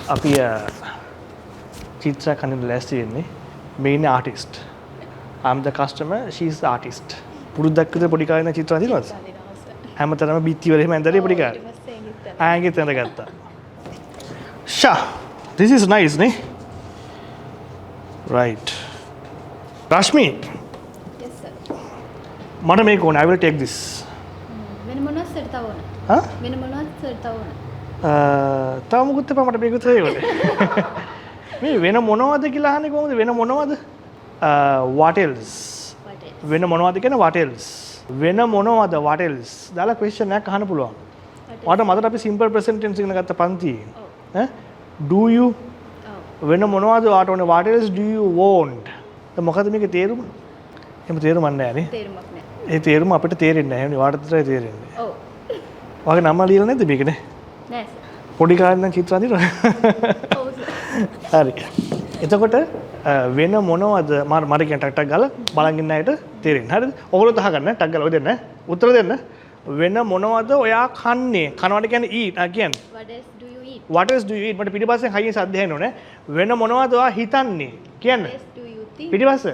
අපි චිත්‍රයක් හඳින්න ලෑස්ති වෙන්නේ. මේ ඉන්නේ artist. I'm the customer, she's the artist. පුරුද්දක් විතර පොඩි කාලේ ඉඳන් චිත්‍ර අඳිනවද? හැමතැනම බිත්ති වල එහෙම ඇඳලා පොඩි කාලේ. ආයෙත් ඇඳගත්තා. ෂා. This is nice නේ. Right. Rashmi. Yes sir. මට මේක ඕනේ. I will take this. වෙන මොනවද සර් තව ඕන? හා? වෙන මොනවද සර් තව ඕන? තව මොකුත් එපා මට මේක විතරයි ඕනේ. මේ වෙන මොනවද කියලා අහන්නේ කොහොමද? වෙන මොනවද? What else? වෙන මොනවද කියන what else? වෙන මොනවද what else? දාලා question එකක් අහන්න පුළුවන්. මට මතක අපි simple present tense ඉගෙන ගත්ත පන්තියේ. ඈ do you වෙන මොනවද වාට ඕනේ what else do you want? දැන් මොකද මේකේ තේරුම? එහෙම තේරුමක් නැහැ නේ. තේරුමක් නැහැ. ඒ තේරුම අපිට තේරෙන්නේ නැහැ. වාට විතරයි තේරෙන්නේ. ඔව්. ඔයාගේ නම ලියලා නැද්ද මේකනේ? නෑ සර්. පොඩි කාලේ නම් චිත්‍ර අඳිනවා. ඔව් සර්. හරි. එතකොට වෙන මොනවද මට කියන ටක් ටක් ගාලා බලන් ඉන්න අයට තේරෙන්නේ. හරිද? ඔයගොල්ලෝ තහගන්න ටක් ගාලා ඔය දෙන්න. උත්තර දෙන්න. වෙන මොනවද ඔයා කන්නේ? කනවට කියන්නේ eat. කියන්නේ. What else do you eat? What else do you eat? මට පිටිපස්සෙන් හයියෙන් සද්ද ඇහෙන්න ඕනේ. වෙන මොනවද ඔයා හිතන්නේ? කියන්න. What else do you think? පිටිපස්ස.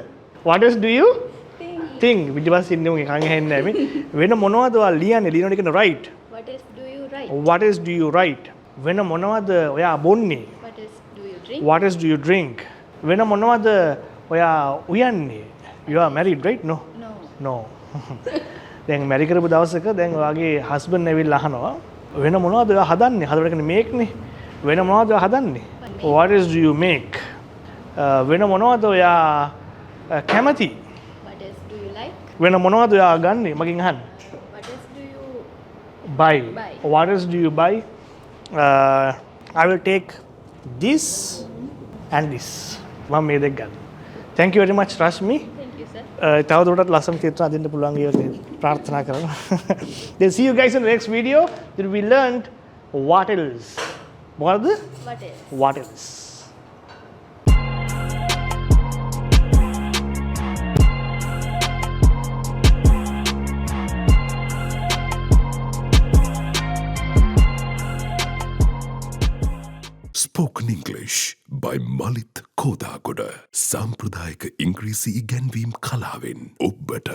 What else do you think? පිටිපස්සේ ඉන්නේ උගේ කන් ඇහෙන්නේ නැහැ මේ. වෙන මොනවද ඔයා ලියන්නේ? ලියනකොට කියන write. What else do you write? What else do you write? වෙන මොනවද ඔයා බොන්නේ? What else do you drink? What else do you drink? වෙන මොනවද ඔයා උයන්නේ? You are married, right? No. No. දැන් මැරි කරපු දවසක දැන් ඔයාගේ හස්බන්ඩ් ඇවිල්ලා අහනවා වෙන මොනවද ඔයා හදන්නේ? හදවට කියන්නේ මේක් නේ. වෙන මොනවද ඔයා හදන්නේ? What else do you make? වෙන මොනවද ඔයා කැමති? What else do you like? වෙන මොනවද ඔයා ගන්නෙ? මගෙන් අහන්න. What else do you Buy. Buy. What else do you buy? I will take this and this. මම මේ දෙක ගන්න. Thank you very much Rashmi. Thank you sir. තවදුරටත් ලස්සන චිත්‍ර අදින්න පුළුවන් කියලා ප්‍රාර්ථනා කරනවා. Then see you guys in the next video. Then we learned what else. මොකද්ද? What else? What else? Spoken English by Malith Kodagoda. Sampradayika Ingrisi ඉගැන්වීම් කලාවෙන් ඔබට